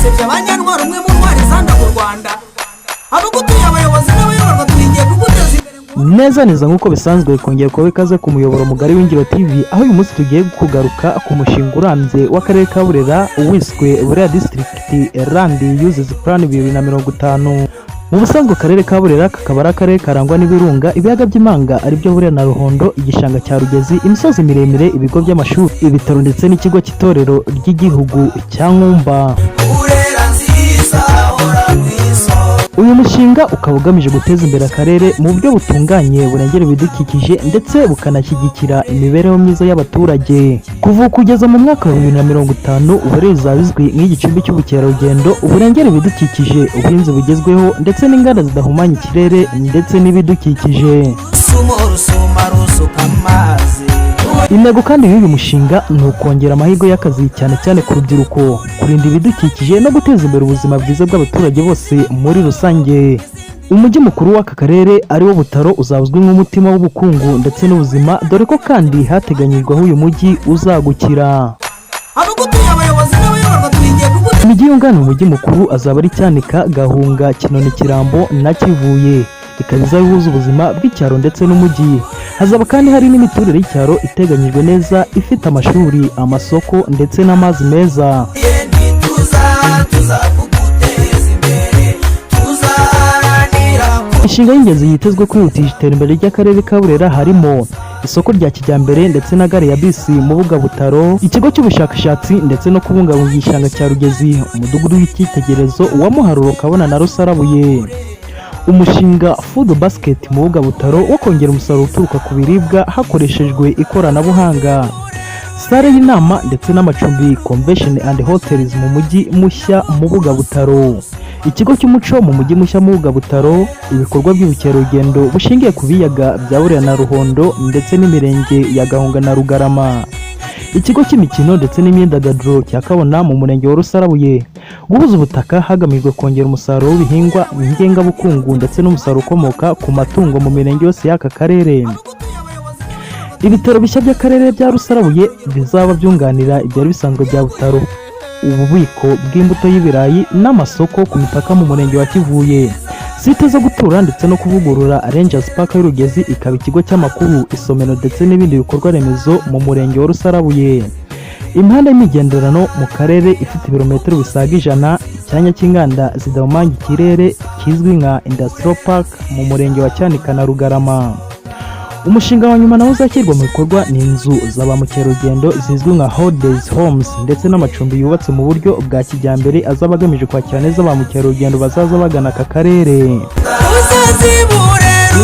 basebya abanyantwara umwe mu ntwari zanda mu Rwanda abagutuye abayobozi n'abayoborwa turingiye kuguteza imbere neza nk'uko bisanzwe kongera kuba ikaze ku muyoboro mugari w'Ingiro TV, aho uyu munsi tugiye kugaruka ku mushinga urambye w'akarere ka Burera wiswe Burera District Land Uses Plan 2050. Mu busanzwe akarere ka Burera kakaba ari akarere karangwa n'ibirunga, ibiyaga by'imanga ari byo Burera na Ruhondo, igishanga cya Rugezi, imisozi miremire, ibigo by'amashuri, ibitaro ndetse n'ikigo cy'itorero ry'igihugu cya Nkumba. Uyu mushinga ukaba ugamije guteza imbere akarere mu buryo butunganye burengera ibidukikije ndetse bukanashyigikira imibereho myiza y'abaturage. Kuva kugeza mu mwaka wa 2050 Burera izaba izwi nk'igicumbi cy'ubukerarugendo, uburengera ibidukikije, ubuhinzi bugezweho ndetse n'inganda zidahumanya ikirere ndetse n'ibidukikije. Intego kandi y'uyu mushinga ni ukongera amahirwe y'akazi cyane cyane ku rubyiruko, kurinda ibidukikije no guteza imbere ubuzima bwiza bw'abaturage bose muri rusange. Umujyi mukuru w'aka karere ari wo Butaro uzaba uzwi nk'umutima w'ubukungu ndetse n'ubuzima, dore ko kandi hateganyijwe aho uyu mujyi uzagukira. Imijyi yunganira umujyi mukuru azaba ari Cyanika, Gahunga, Kinoni, Kirambo na Kivuye, ikaba izahuza ubuzima bw'icyaro ndetse n'umujyi. Hazaba kandi hari n'imiturire y'icyaro iteganyijwe neza, ifite amashuri, amasoko ndetse n'amazi meza. Inshinga y'ingenzi yitezwe kwihutisha iterambere ry'akarere ka Burera harimo isoko rya kijyambere ndetse na gare ya bisi mu Buga Butaro, ikigo cy'ubushakashatsi ndetse no kubungabunga igishanga cya Rugezi, umudugudu w'icyitegererezo wa Muharuro, Kabona na Rusarabuye. Umushinga Food Basket mu Buga Butaro wo kongera umusaruro uturuka ku biribwa hakoreshejwe ikoranabuhanga. Sale y'inama ndetse n'amacumbi Convention and Hotels mu mujyi mushya mu Buga Butaro. Ikigo cy'umuco mu mujyi mushya mu Buga Butaro, ibikorwa by'ubukerarugendo bushingiye ku biyaga bya Burera na Ruhondo ndetse n'imirenge ya Gahunga na Rugarama. Ikigo cy'imikino ndetse n'imyidagaduro cya Kabona mu murenge wa Rusarabuye. Guhuza ubutaka hagamijwe kongera umusaruro w'ibihingwa ngengabukungu ndetse n'umusaruro ukomoka ku matungo mu mirenge yose y'aka karere. Ibitaro bishya by'akarere bya Rusarabuye bizaba byunganira ibyari bisanzwe bya Butaro, ububiko bw'imbuto y'ibirayi n'amasoko ku mipaka mu murenge wa Kivuye. Site zo gutura ndetse no kuvugurura Rangers Park y'Urugezi ikaba ikigo cy'amakuru, isomero ndetse n'ibindi bikorwa remezo mu murenge wa Rusarabuye. Imihanda y'imigenderano mu karere ifite ibirometero bisaga 100, icyanya cy'inganda zidahumanya ikirere kizwi nka Industrial Park mu murenge wa Cyanika na Rugarama. Umushinga wa nyuma nawo uzashyirwa mu bikorwa ni inzu z'aba mukerarugendo zizwi nka Holidays Homes ndetse n'amacumbi yubatse mu buryo bwa kijyambere azaba agamije kwakira neza ba mukerarugendo bazaza bagana aka karere.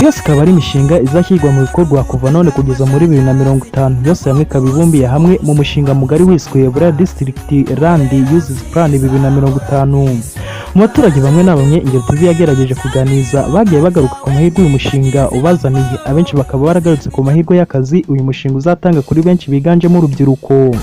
Yose ikaba ari imishinga izashyirwa mu bikorwa kuva none kugeza muri 2050, yose hamwe ikaba ibumbiye hamwe mu mushinga mugari wiswe Burera District Land Uses Plan 2050. Mu baturage bamwe na bamwe Ingiro TV yagerageje kuganiza bagiye bagaruka ku mahirwe uyu mushinga ubazaniye, abenshi bakaba baragarutse ku mahirwe y'akazi uyu mushinga uzatanga kuri benshi biganjemo urubyiruko.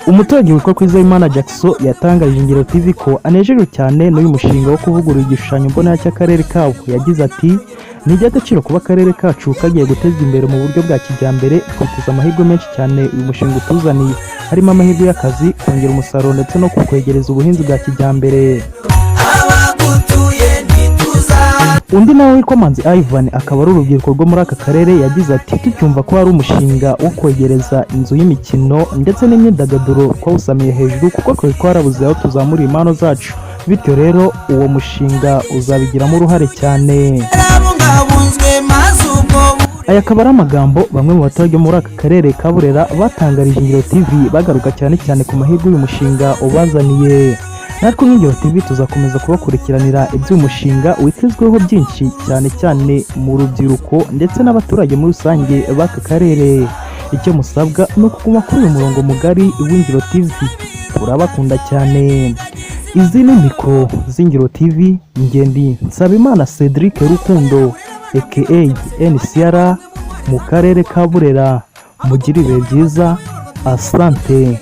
Umuturage witwa Kwizeyimana Jackson yatangarije Ingiro TV ko anejejwe cyane n'uyu mushinga wo kuvugurura igishushanyo mbonera cy'akarere kabo. Yagize ati ni iby'agaciro kuba akarere kacu kagiye guteza imbere mu buryo bwa kijyambere, twiteze amahirwe menshi cyane uyu mushinga utuzaniye, harimo amahirwe y'akazi, kongera umusaruro ndetse no kukwegereza ubuhinzi bwa kijyambere. Undi nawe witwa Manzi Ivan akaba ari urubyiruko rwo muri aka karere, yagize ati tucyumva ko hari umushinga wo kwegereza inzu y'imikino ndetse n'imyidagaduro twawusamiye hejuru kuko twari twarabuze aho tuzamura impano zacu, bityo rero uwo mushinga uzabigiramo uruhare cyane. Aya akaba ari amagambo bamwe mu baturage muri aka karere ka Burera batangarije Ingiro TV bagaruka cyane cyane ku mahirwe uyu mushinga ubazaniye. Natwe nk'Ingiro TV tuzakomeza kubakurikiranira iby'uyu mushinga witezweho byinshi cyane cyane mu rubyiruko ndetse n'abaturage muri rusange b'aka karere. Icyo musabwa ni ukuguma kuri uyu murongo mugari w'Ingiro TV, turabakunda cyane. Izi ni mikoro z'Ingiro TV, Ngendi Nsabimana Cedric Rukundo aka NCR mu karere ka Burera. Mugire ibihe byiza, asante.